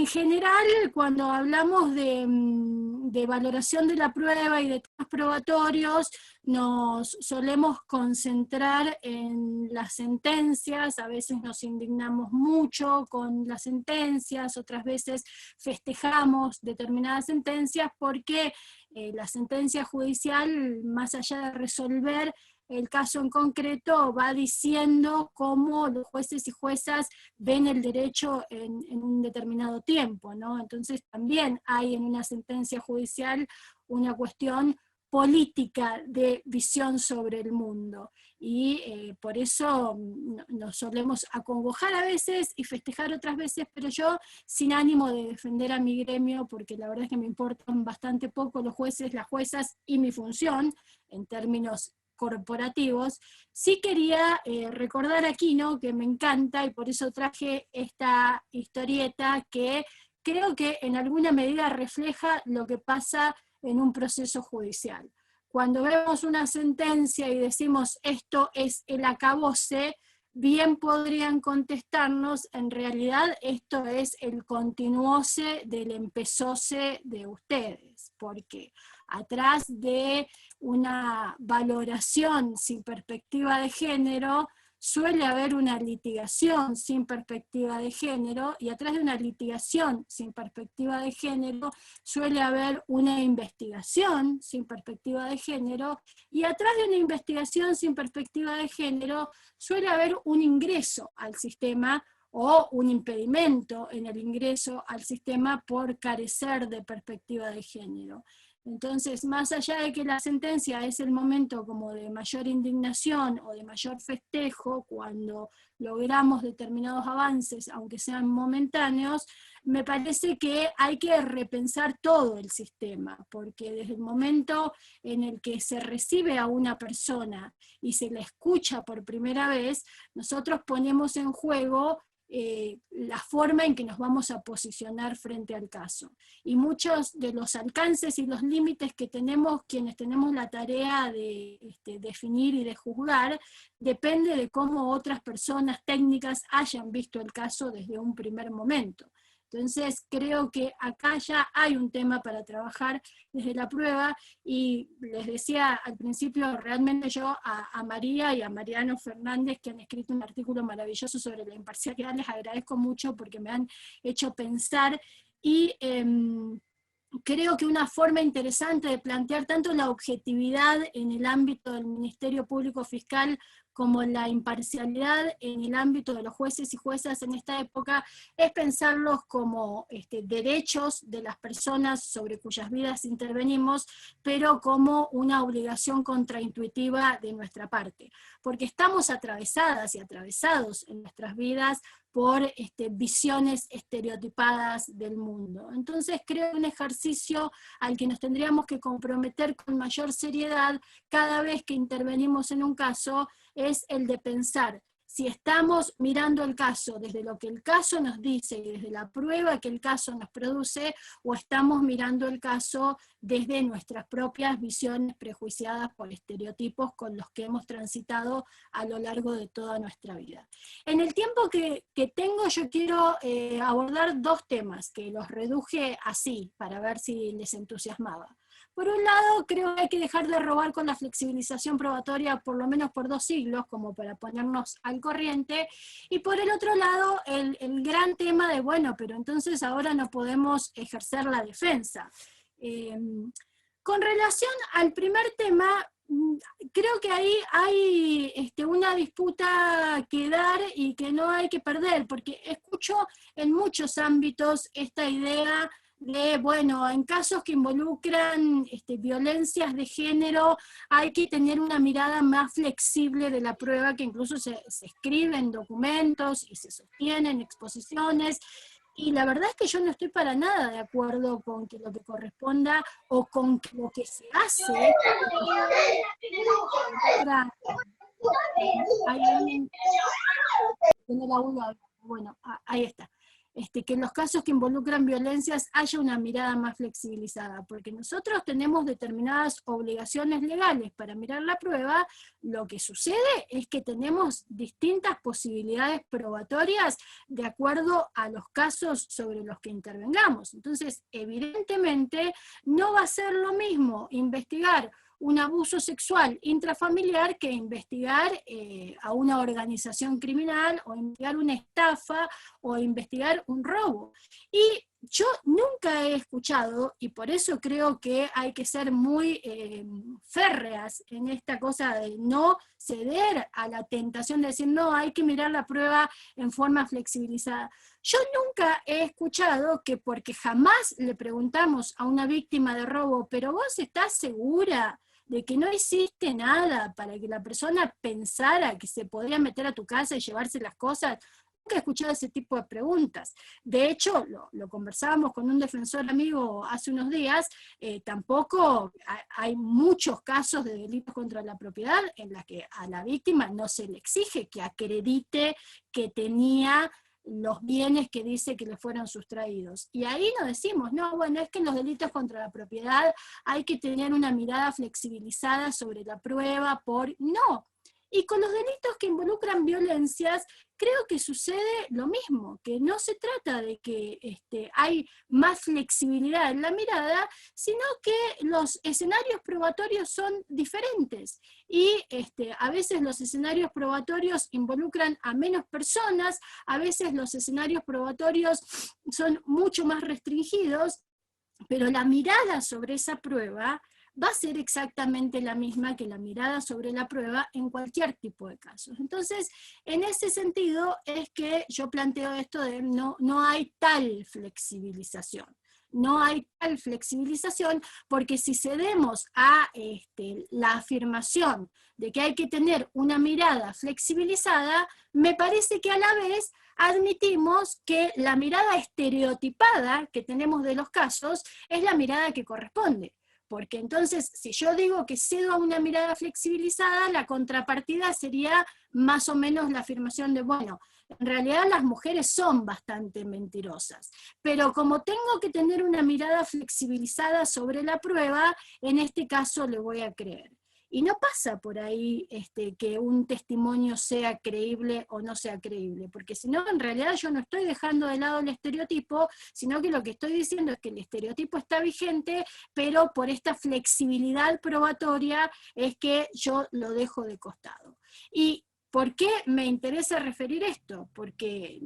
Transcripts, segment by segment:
en general, cuando hablamos de valoración de la prueba y de temas probatorios, nos solemos concentrar en las sentencias, a veces nos indignamos mucho con las sentencias, otras veces festejamos determinadas sentencias porque la sentencia judicial, más allá de resolver el caso en concreto, va diciendo cómo los jueces y juezas ven el derecho en un determinado tiempo, ¿no? Entonces también hay en una sentencia judicial una cuestión política de visión sobre el mundo, y por eso nos solemos acongojar a veces y festejar otras veces, pero yo sin ánimo de defender a mi gremio, porque la verdad es que me importan bastante poco los jueces, las juezas y mi función en términos corporativos, sí quería recordar a Quino, que me encanta, y por eso traje esta historieta que creo que en alguna medida refleja lo que pasa en un proceso judicial. Cuando vemos una sentencia y decimos esto es el acabose, bien podrían contestarnos, en realidad esto es el continuose del empezose de ustedes, porque atrás de una valoración sin perspectiva de género, suele haber una litigación sin perspectiva de género, y atrás de una litigación sin perspectiva de género suele haber una investigación sin perspectiva de género, y atrás de una investigación sin perspectiva de género suele haber un ingreso al sistema o un impedimento en el ingreso al sistema por carecer de perspectiva de género. Entonces, más allá de que la sentencia es el momento como de mayor indignación o de mayor festejo, cuando logramos determinados avances, aunque sean momentáneos, me parece que hay que repensar todo el sistema, porque desde el momento en el que se recibe a una persona y se la escucha por primera vez, nosotros ponemos en juego la forma en que nos vamos a posicionar frente al caso. Y muchos de los alcances y los límites que tenemos quienes tenemos la tarea de definir y de juzgar, depende de cómo otras personas técnicas hayan visto el caso desde un primer momento. Entonces creo que acá ya hay un tema para trabajar desde la prueba, y les decía al principio, realmente yo a María y a Mariano Fernández, que han escrito un artículo maravilloso sobre la imparcialidad, les agradezco mucho porque me han hecho pensar, y creo que una forma interesante de plantear tanto la objetividad en el ámbito del Ministerio Público Fiscal como la imparcialidad en el ámbito de los jueces y juezas en esta época es pensarlos como derechos de las personas sobre cuyas vidas intervenimos, pero como una obligación contraintuitiva de nuestra parte, porque estamos atravesadas y atravesados en nuestras vidas por visiones estereotipadas del mundo. Entonces creo un ejercicio al que nos tendríamos que comprometer con mayor seriedad cada vez que intervenimos en un caso es el de pensar si estamos mirando el caso desde lo que el caso nos dice y desde la prueba que el caso nos produce, o estamos mirando el caso desde nuestras propias visiones prejuiciadas por estereotipos con los que hemos transitado a lo largo de toda nuestra vida. En el tiempo que tengo yo quiero abordar dos temas que los reduje así para ver si les entusiasmaba. Por un lado, creo que hay que dejar de robar con la flexibilización probatoria por lo menos por 2 siglos, como para ponernos al corriente, y por el otro lado, el gran tema de, bueno, pero entonces ahora no podemos ejercer la defensa. Con relación al primer tema, creo que ahí hay una disputa que dar y que no hay que perder, porque escucho en muchos ámbitos esta idea de, bueno, en casos que involucran violencias de género, hay que tener una mirada más flexible de la prueba, que incluso se escribe en documentos y se sostiene en exposiciones, y la verdad es que yo no estoy para nada de acuerdo con que lo que corresponda o con que lo que se hace. Bueno, ahí está. que en los casos que involucran violencias haya una mirada más flexibilizada, porque nosotros tenemos determinadas obligaciones legales para mirar la prueba. Lo que sucede es que tenemos distintas posibilidades probatorias de acuerdo a los casos sobre los que intervengamos. Entonces, evidentemente, no va a ser lo mismo investigar un abuso sexual intrafamiliar que investigar a una organización criminal, o investigar una estafa, o investigar un robo. Y yo nunca he escuchado, y por eso creo que hay que ser muy férreas en esta cosa de no ceder a la tentación de decir, no, hay que mirar la prueba en forma flexibilizada. Yo nunca he escuchado que porque jamás le preguntamos a una víctima de robo, pero vos estás segura de que no hiciste nada para que la persona pensara que se podría meter a tu casa y llevarse las cosas. Nunca he escuchado ese tipo de preguntas. De hecho, lo conversábamos con un defensor amigo hace unos días, tampoco hay muchos casos de delitos contra la propiedad en los que a la víctima no se le exige que acredite que tenía los bienes que dice que le fueron sustraídos. Y ahí nos decimos, no, bueno, es que en los delitos contra la propiedad hay que tener una mirada flexibilizada sobre la prueba No. Y con los delitos que involucran violencias, creo que sucede lo mismo, que no se trata de que hay más flexibilidad en la mirada, sino que los escenarios probatorios son diferentes. Y a veces los escenarios probatorios involucran a menos personas, a veces los escenarios probatorios son mucho más restringidos, pero la mirada sobre esa prueba va a ser exactamente la misma que la mirada sobre la prueba en cualquier tipo de casos. Entonces, en ese sentido es que yo planteo esto de no hay tal flexibilización. No hay tal flexibilización porque si cedemos a la afirmación de que hay que tener una mirada flexibilizada, me parece que a la vez admitimos que la mirada estereotipada que tenemos de los casos es la mirada que corresponde. Porque entonces, si yo digo que cedo a una mirada flexibilizada, la contrapartida sería más o menos la afirmación de, bueno, en realidad las mujeres son bastante mentirosas, pero como tengo que tener una mirada flexibilizada sobre la prueba, en este caso le voy a creer. Y no pasa por ahí que un testimonio sea creíble o no sea creíble, porque si no, en realidad yo no estoy dejando de lado el estereotipo, sino que lo que estoy diciendo es que el estereotipo está vigente, pero por esta flexibilidad probatoria es que yo lo dejo de costado. Y ¿por qué me interesa referir esto? Porque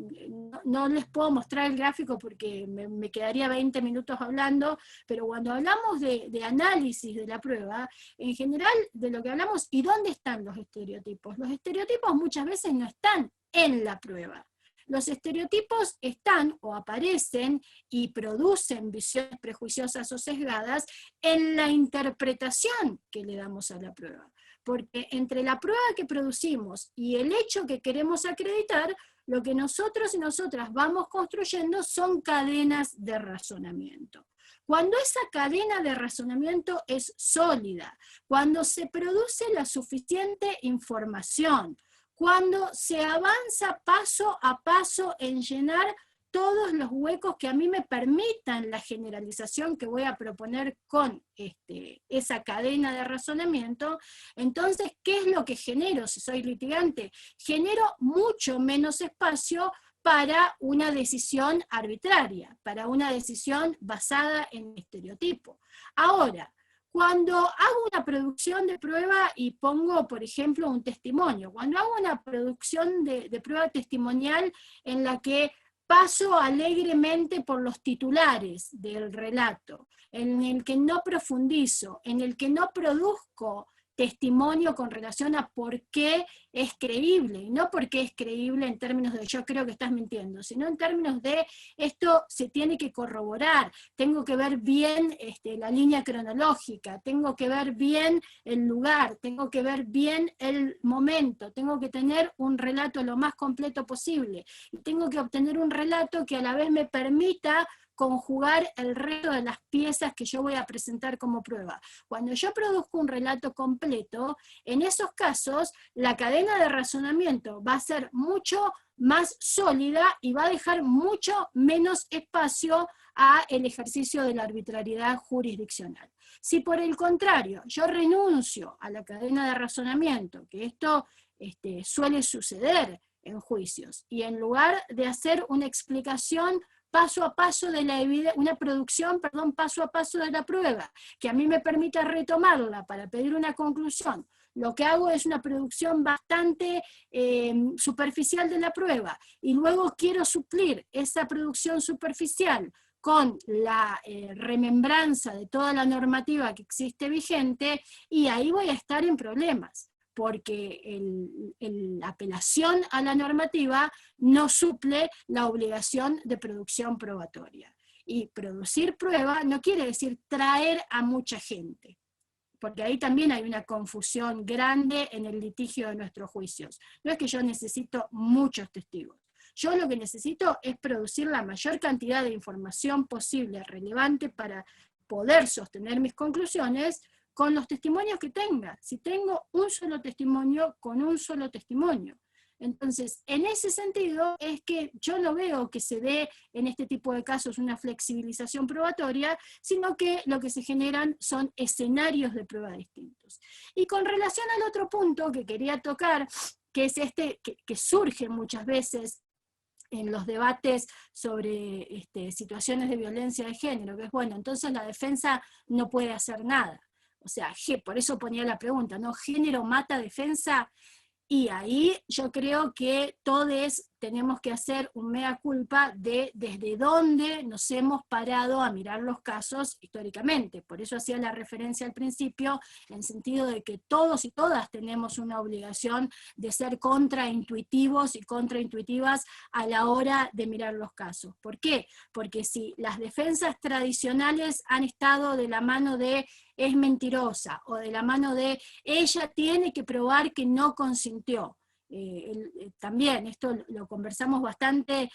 no les puedo mostrar el gráfico porque me quedaría 20 minutos hablando, pero cuando hablamos de análisis de la prueba, en general de lo que hablamos, ¿y dónde están los estereotipos? Los estereotipos muchas veces no están en la prueba. Los estereotipos están o aparecen y producen visiones prejuiciosas o sesgadas en la interpretación que le damos a la prueba. Porque entre la prueba que producimos y el hecho que queremos acreditar, lo que nosotros y nosotras vamos construyendo son cadenas de razonamiento. Cuando esa cadena de razonamiento es sólida, cuando se produce la suficiente información, cuando se avanza paso a paso en llenar todos los huecos que a mí me permitan la generalización que voy a proponer con esa cadena de razonamiento, entonces, ¿qué es lo que genero si soy litigante? Genero mucho menos espacio para una decisión arbitraria, para una decisión basada en estereotipo. Ahora, cuando hago una producción de prueba y pongo, por ejemplo, un testimonio, cuando hago una producción de prueba testimonial en la que paso alegremente por los titulares del relato, en el que no profundizo, en el que no produzco testimonio con relación a por qué es creíble, y no porque es creíble en términos de yo creo que estás mintiendo, sino en términos de esto se tiene que corroborar, tengo que ver bien la línea cronológica, tengo que ver bien el lugar, tengo que ver bien el momento, tengo que tener un relato lo más completo posible, y tengo que obtener un relato que a la vez me permita conjugar el resto de las piezas que yo voy a presentar como prueba. Cuando yo produzco un relato completo, en esos casos la cadena de razonamiento va a ser mucho más sólida y va a dejar mucho menos espacio a el ejercicio de la arbitrariedad jurisdiccional. Si por el contrario yo renuncio a la cadena de razonamiento, que esto suele suceder en juicios, y en lugar de hacer una explicación paso a paso de la evidencia, una producción, perdón, paso a paso de la prueba, que a mí me permita retomarla para pedir una conclusión, lo que hago es una producción bastante superficial de la prueba, y luego quiero suplir esa producción superficial con la remembranza de toda la normativa que existe vigente, y ahí voy a estar en problemas, porque la apelación a la normativa no suple la obligación de producción probatoria. Y producir prueba no quiere decir traer a mucha gente, porque ahí también hay una confusión grande en el litigio de nuestros juicios. No es que yo necesito muchos testigos. Yo lo que necesito es producir la mayor cantidad de información posible, relevante, para poder sostener mis conclusiones con los testimonios que tenga. Si tengo un solo testimonio, con un solo testimonio. Entonces, en ese sentido, es que yo no veo que se dé en este tipo de casos una flexibilización probatoria, sino que lo que se generan son escenarios de prueba distintos. Y con relación al otro punto que quería tocar, que es que surge muchas veces en los debates sobre situaciones de violencia de género, que es, bueno, entonces la defensa no puede hacer nada. O sea, por eso ponía la pregunta, ¿no? ¿Género mata defensa? Y ahí yo creo que todos tenemos que hacer un mea culpa de desde dónde nos hemos parado a mirar los casos históricamente. Por eso hacía la referencia al principio, en sentido de que todos y todas tenemos una obligación de ser contraintuitivos y contraintuitivas a la hora de mirar los casos. ¿Por qué? Porque si las defensas tradicionales han estado de la mano de es mentirosa, o de la mano de ella tiene que probar que no consintió. También esto lo conversamos bastante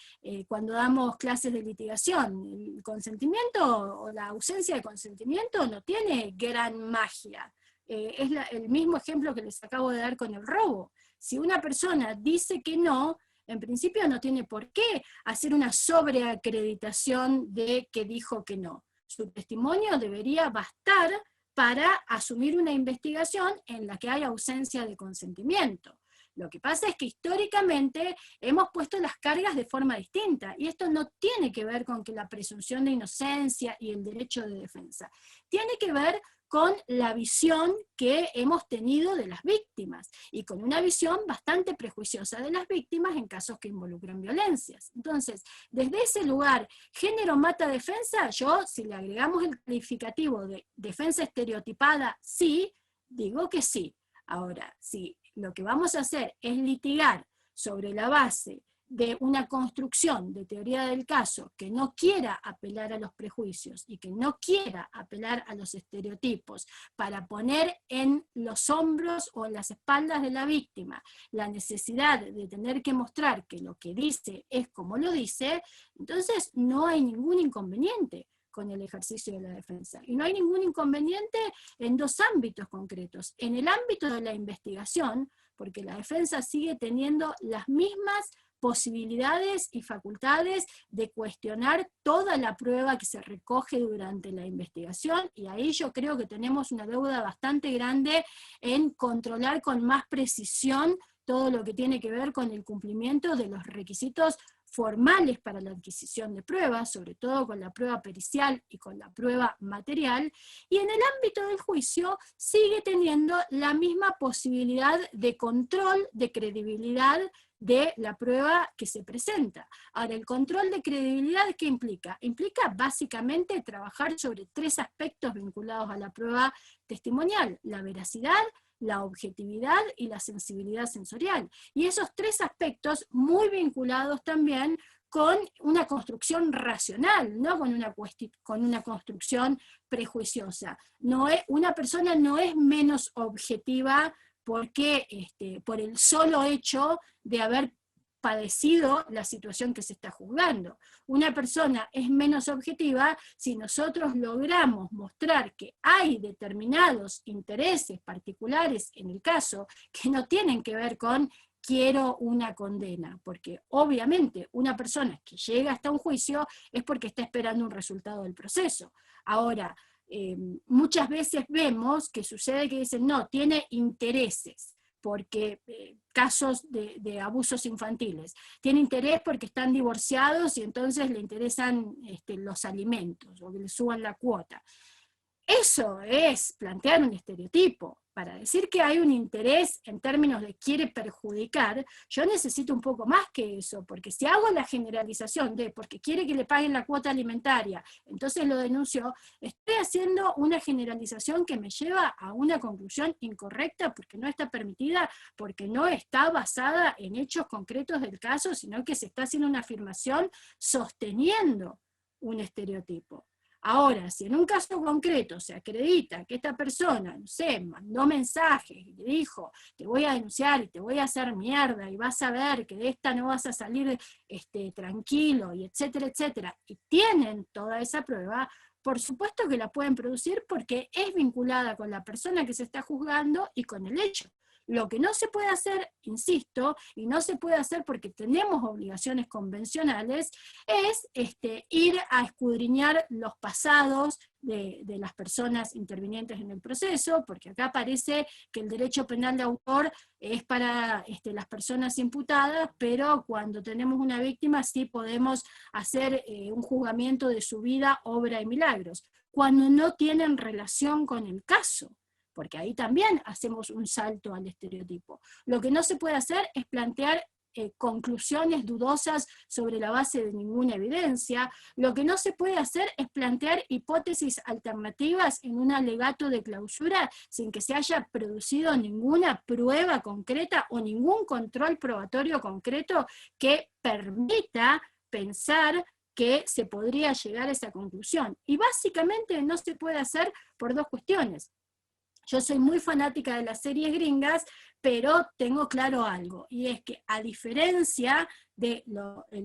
cuando damos clases de litigación. El consentimiento o la ausencia de consentimiento no tiene gran magia. Es el mismo ejemplo que les acabo de dar con el robo. Si una persona dice que no, en principio no tiene por qué hacer una sobreacreditación de que dijo que no. Su testimonio debería bastar para asumir una investigación en la que hay ausencia de consentimiento. Lo que pasa es que históricamente hemos puesto las cargas de forma distinta, y esto no tiene que ver con que la presunción de inocencia y el derecho de defensa, tiene que ver con la visión que hemos tenido de las víctimas, y con una visión bastante prejuiciosa de las víctimas en casos que involucran violencias. Entonces, desde ese lugar, ¿género mata defensa? Yo, si le agregamos el calificativo de defensa estereotipada, sí, digo que sí. Ahora, si lo que vamos a hacer es litigar sobre la base de una construcción de teoría del caso que no quiera apelar a los prejuicios y que no quiera apelar a los estereotipos para poner en los hombros o en las espaldas de la víctima la necesidad de tener que mostrar que lo que dice es como lo dice, entonces no hay ningún inconveniente con el ejercicio de la defensa. Y no hay ningún inconveniente en dos ámbitos concretos. En el ámbito de la investigación, porque la defensa sigue teniendo las mismas posibilidades y facultades de cuestionar toda la prueba que se recoge durante la investigación, y ahí yo creo que tenemos una deuda bastante grande en controlar con más precisión todo lo que tiene que ver con el cumplimiento de los requisitos formales para la adquisición de pruebas, sobre todo con la prueba pericial y con la prueba material, y en el ámbito del juicio sigue teniendo la misma posibilidad de control, de credibilidad de la prueba que se presenta. Ahora, el control de credibilidad, ¿qué implica? Implica básicamente trabajar sobre tres aspectos vinculados a la prueba testimonial: la veracidad, la objetividad y la sensibilidad sensorial. Y esos tres aspectos muy vinculados también con una construcción racional, no con una construcción prejuiciosa. Una persona no es menos objetiva porque, por el solo hecho de haber padecido la situación que se está juzgando. Una persona es menos objetiva si nosotros logramos mostrar que hay determinados intereses particulares en el caso que no tienen que ver con quiero una condena, porque obviamente una persona que llega hasta un juicio es porque está esperando un resultado del proceso. Ahora, muchas veces vemos que sucede que dicen, no, tiene intereses, porque casos de abusos infantiles, tiene interés porque están divorciados y entonces le interesan los alimentos, o que le suban la cuota. Eso es plantear un estereotipo. Para decir que hay un interés en términos de quiere perjudicar, yo necesito un poco más que eso, porque si hago la generalización de porque quiere que le paguen la cuota alimentaria, entonces lo denunció, estoy haciendo una generalización que me lleva a una conclusión incorrecta porque no está permitida, porque no está basada en hechos concretos del caso, sino que se está haciendo una afirmación sosteniendo un estereotipo. Ahora, si en un caso concreto se acredita que esta persona, no sé, mandó mensajes y le dijo, te voy a denunciar y te voy a hacer mierda y vas a ver que de esta no vas a salir tranquilo y etcétera, etcétera, y tienen toda esa prueba, por supuesto que la pueden producir porque es vinculada con la persona que se está juzgando y con el hecho. Lo que no se puede hacer, insisto, y no se puede hacer porque tenemos obligaciones convencionales, es ir a escudriñar los pasados de las personas intervinientes en el proceso, porque acá parece que el derecho penal de autor es para las personas imputadas, pero cuando tenemos una víctima sí podemos hacer un juzgamiento de su vida, obra y milagros, cuando no tienen relación con el caso, porque ahí también hacemos un salto al estereotipo. Lo que no se puede hacer es plantear conclusiones dudosas sobre la base de ninguna evidencia. Lo que no se puede hacer es plantear hipótesis alternativas en un alegato de clausura sin que se haya producido ninguna prueba concreta o ningún control probatorio concreto que permita pensar que se podría llegar a esa conclusión. Y básicamente no se puede hacer por dos cuestiones. Yo soy muy fanática de las series gringas, pero tengo claro algo, y es que a diferencia del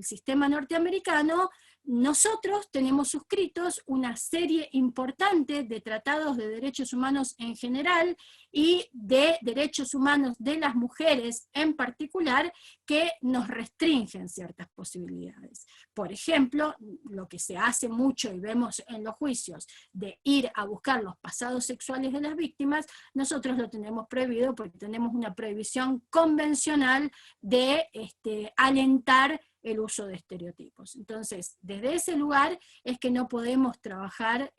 sistema norteamericano, nosotros tenemos suscritos una serie importante de tratados de derechos humanos en general y de derechos humanos de las mujeres en particular que nos restringen ciertas posibilidades. Por ejemplo, lo que se hace mucho y vemos en los juicios de ir a buscar los pasados sexuales de las víctimas, nosotros lo tenemos prohibido porque tenemos una prohibición convencional de alentar el uso de estereotipos. Entonces, desde ese lugar es que no podemos trabajar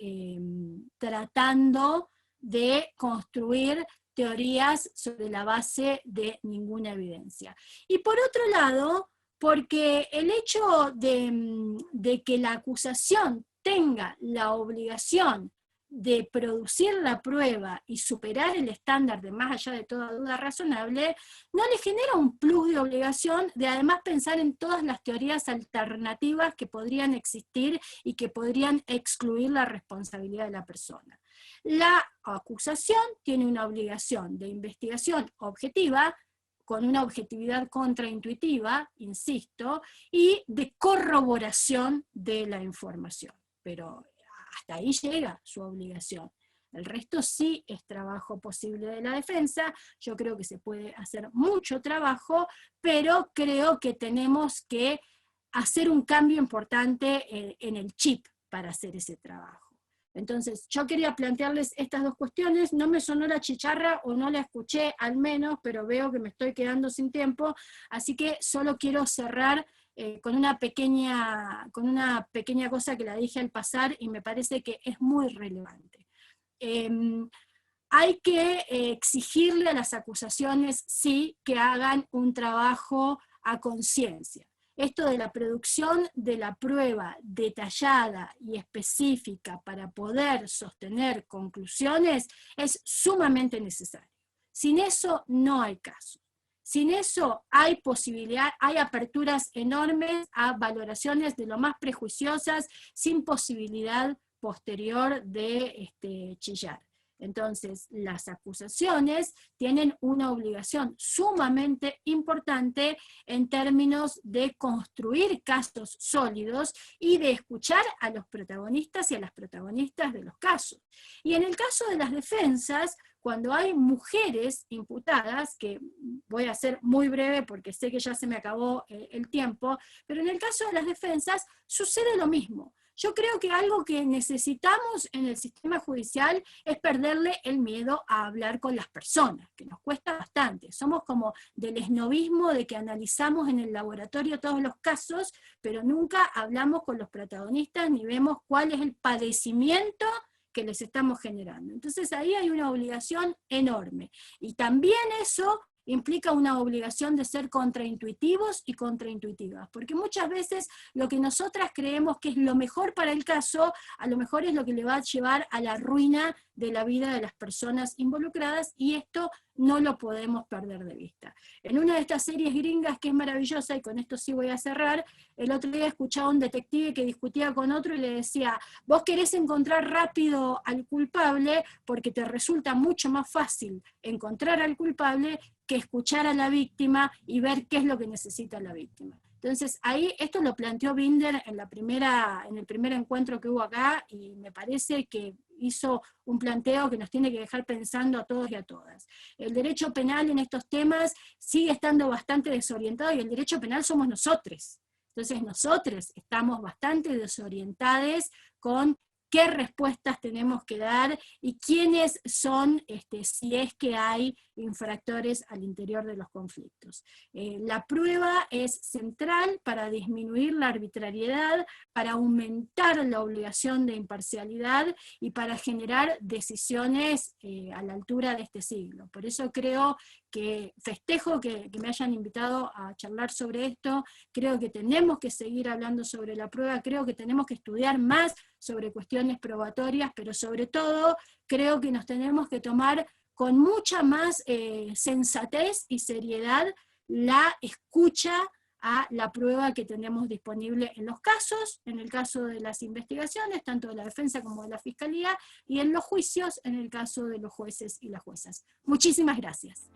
tratando de construir teorías sobre la base de ninguna evidencia. Y por otro lado, porque el hecho de que la acusación tenga la obligación de producir la prueba y superar el estándar de más allá de toda duda razonable, no le genera un plus de obligación de además pensar en todas las teorías alternativas que podrían existir y que podrían excluir la responsabilidad de la persona. La acusación tiene una obligación de investigación objetiva, con una objetividad contraintuitiva, insisto, y de corroboración de la información. Pero hasta ahí llega su obligación. El resto sí es trabajo posible de la defensa. Yo creo que se puede hacer mucho trabajo, pero creo que tenemos que hacer un cambio importante en el chip para hacer ese trabajo. Entonces, yo quería plantearles estas dos cuestiones. No me sonó la chicharra o no la escuché al menos, pero veo que me estoy quedando sin tiempo, así que solo quiero cerrar con una pequeña cosa que la dije al pasar y me parece que es muy relevante. Hay que exigirle a las acusaciones, sí, que hagan un trabajo a conciencia. Esto de la producción de la prueba detallada y específica para poder sostener conclusiones es sumamente necesario. Sin eso no hay caso. Sin eso hay posibilidad, hay aperturas enormes a valoraciones de lo más prejuiciosas, sin posibilidad posterior de chillar. Entonces, las acusaciones tienen una obligación sumamente importante en términos de construir casos sólidos y de escuchar a los protagonistas y a las protagonistas de los casos. Y en el caso de las defensas, cuando hay mujeres imputadas, que voy a ser muy breve porque sé que ya se me acabó el tiempo, pero en el caso de las defensas sucede lo mismo. Yo creo que algo que necesitamos en el sistema judicial es perderle el miedo a hablar con las personas, que nos cuesta bastante. Somos como del esnovismo de que analizamos en el laboratorio todos los casos, pero nunca hablamos con los protagonistas ni vemos cuál es el padecimiento que les estamos generando. Entonces ahí hay una obligación enorme. Y también eso implica una obligación de ser contraintuitivos y contraintuitivas, porque muchas veces lo que nosotras creemos que es lo mejor para el caso, a lo mejor es lo que le va a llevar a la ruina de la vida de las personas involucradas, y esto no lo podemos perder de vista. En una de estas series gringas que es maravillosa, y con esto sí voy a cerrar, el otro día escuchaba a un detective que discutía con otro y le decía, vos querés encontrar rápido al culpable porque te resulta mucho más fácil encontrar al culpable que escuchar a la víctima y ver qué es lo que necesita la víctima. Entonces ahí esto lo planteó Binder en el primer encuentro que hubo acá, y me parece que hizo un planteo que nos tiene que dejar pensando a todos y a todas. El derecho penal en estos temas sigue estando bastante desorientado, y el derecho penal somos nosotros. Entonces nosotros estamos bastante desorientados con qué respuestas tenemos que dar y quiénes son, si es que hay infractores al interior de los conflictos. La prueba es central para disminuir la arbitrariedad, para aumentar la obligación de imparcialidad y para generar decisiones a la altura de este siglo. Por eso creo que festejo que me hayan invitado a charlar sobre esto. Creo que tenemos que seguir hablando sobre la prueba, creo que tenemos que estudiar más sobre cuestiones probatorias, pero sobre todo creo que nos tenemos que tomar con mucha más sensatez y seriedad la escucha a la prueba que tenemos disponible en los casos, en el caso de las investigaciones, tanto de la defensa como de la fiscalía, y en los juicios, en el caso de los jueces y las juezas. Muchísimas gracias.